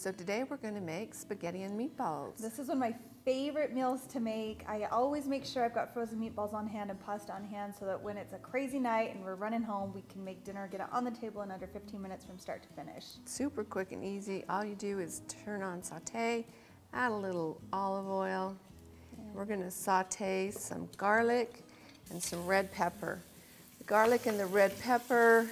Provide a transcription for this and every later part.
So today we're going to make spaghetti and meatballs. This is one of my favorite meals to make. I always make sure I've got frozen meatballs on hand and pasta on hand so that when it's a crazy night and we're running home, we can make dinner, get it on the table in under 15 minutes from start to finish. Super quick and easy. All you do is turn on saute, add a little olive oil. We're going to saute some garlic and some red pepper. The garlic and the red pepper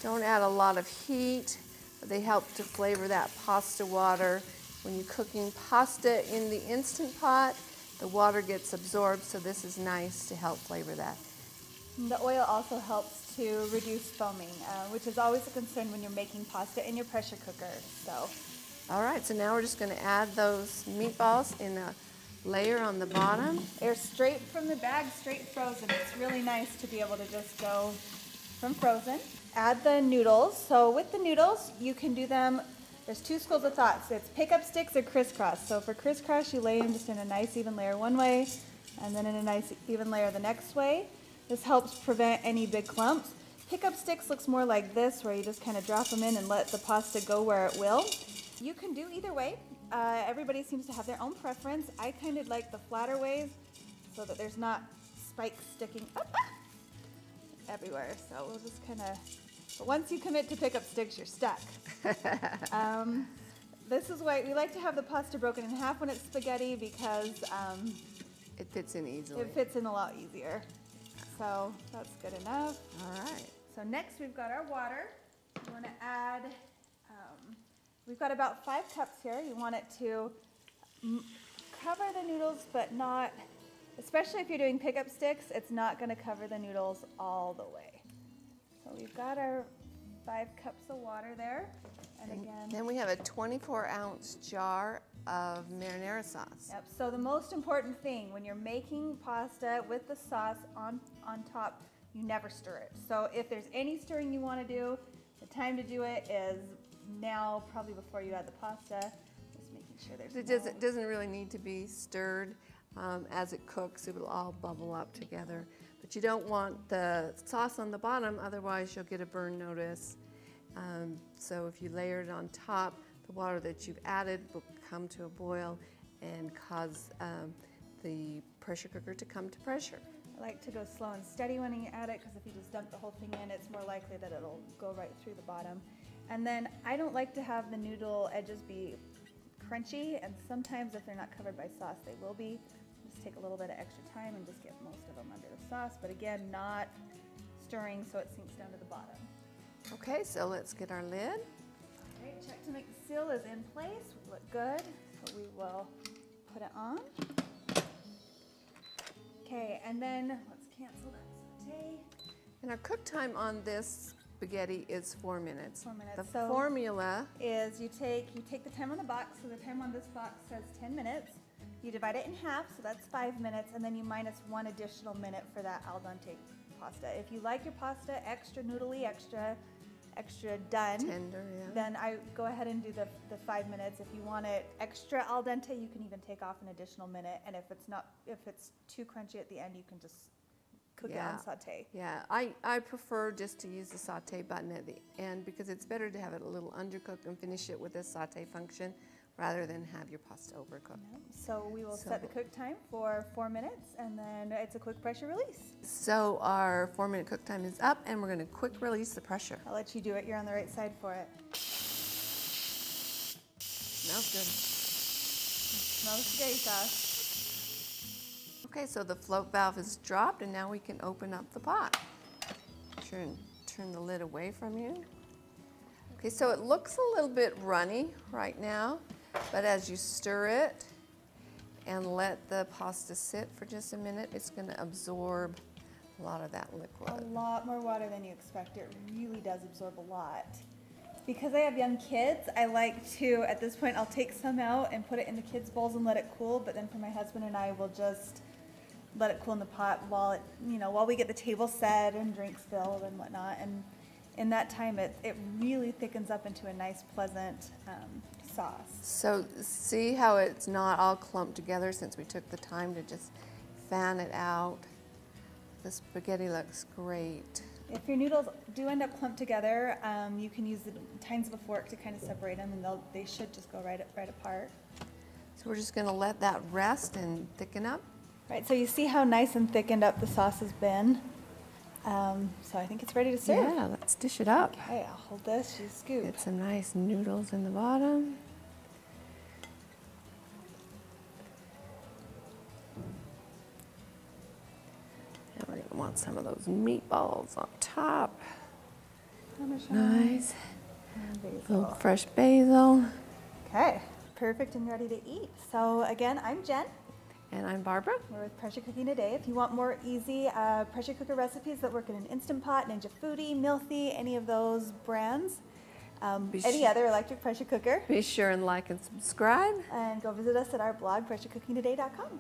don't add a lot of heat, but they help to flavor that pasta water. When you're cooking pasta in the Instant Pot, the water gets absorbed, so this is nice to help flavor that. And the oil also helps to reduce foaming, which is always a concern when you're making pasta in your pressure cooker. All right, so now we're just going to add those meatballs in a layer on the bottom. They're straight from the bag, straight frozen. It's really nice to be able to just go from frozen. Add the noodles. So with the noodles, you can do them, there's two schools of thought. So it's pick up sticks or crisscross. So for crisscross, you lay them just in a nice even layer one way, and then in a nice even layer the next way. This helps prevent any big clumps. Pick up sticks looks more like this, where you just kind of drop them in and let the pasta go where it will. You can do either way. Everybody seems to have their own preference. I kind of like the flatter ways so that there's not spikes sticking up everywhere. So we'll just kind of, but once you commit to pick up sticks, you're stuck. This is why we like to have the pasta broken in half when it's spaghetti, because it fits in easily. It fits in a lot easier. So that's good enough. All right. So next we've got our water. You want to add, we've got about 5 cups here. You want it to cover the noodles, but not, especially if you're doing pickup sticks, it's not going to cover the noodles all the way. So we've got our 5 cups of water there. And again, then we have a 24-ounce jar of marinara sauce. Yep, so the most important thing when you're making pasta with the sauce on top, you never stir it. So if there's any stirring you want to do, the time to do it is now, probably before you add the pasta. Just making sure there's It doesn't really need to be stirred. As it cooks, it will all bubble up together. But you don't want the sauce on the bottom, otherwise you'll get a burn notice. So if you layer it on top, the water that you've added will come to a boil and cause the pressure cooker to come to pressure. I like to go slow and steady when you add it, because if you just dump the whole thing in, it's more likely that it'll go right through the bottom. And then I don't like to have the noodle edges be crunchy, and sometimes if they're not covered by sauce, they will be. Just take a little bit of extra time and just get most of them under the sauce, but again, not stirring so it sinks down to the bottom. Okay, so let's get our lid. All right, check to make the seal is in place. We look good, so we will put it on. Okay, and then let's cancel that saute. And our cook time on this spaghetti is 4 minutes. 4 minutes. The formula is you take the time on the box, so the time on this box says 10 minutes. You divide it in half, so that's 5 minutes, and then you minus 1 additional minute for that al dente pasta. If you like your pasta extra noodly, extra done, tender, yeah, then I go ahead and do the 5 minutes. If you want it extra al dente, you can even take off an additional minute, and if it's too crunchy at the end, you can just cook it on saute. Yeah, I prefer just to use the saute button at the end, because it's better to have it a little undercooked and finish it with a saute function rather than have your pasta overcooked. Yep. So we will set the cook time for 4 minutes, and then it's a quick pressure release. So our 4-minute cook time is up, and we're going to quick release the pressure. I'll let you do it. You're on the right side for it. Smells good. Smells spaghetti sauce. Okay, so the float valve is dropped, and now we can open up the pot. Turn the lid away from you. Okay, so it looks a little bit runny right now, but as you stir it and let the pasta sit for just a minute, it's going to absorb a lot of that liquid. A lot more water than you expect. It really does absorb a lot. Because I have young kids, I like to, at this point, I'll take some out and put it in the kids' bowls and let it cool, but then for my husband and I, we'll just let it cool in the pot while we get the table set and drinks filled and whatnot. And in that time, it really thickens up into a nice, pleasant sauce. So see how it's not all clumped together since we took the time to just fan it out. The spaghetti looks great. If your noodles do end up clumped together, you can use the tines of a fork to kind of separate them, and they should just go right apart. So we're just gonna let that rest and thicken up. Right, so you see how nice and thickened up the sauce has been. So I think it's ready to serve. Yeah, let's dish it up. Okay, I'll hold this, you scoop. Get some nice noodles in the bottom. And we're gonna want some of those meatballs on top. Parmesan Nice. and A basil. little fresh basil. Okay, perfect and ready to eat. So again, I'm Jen. And I'm Barbara. We're with Pressure Cooking Today. If you want more easy pressure cooker recipes that work in an Instant Pot, Ninja Foodie, Milthy, any of those brands, any other electric pressure cooker, Be sure and like and subscribe. and go visit us at our blog, pressurecookingtoday.com.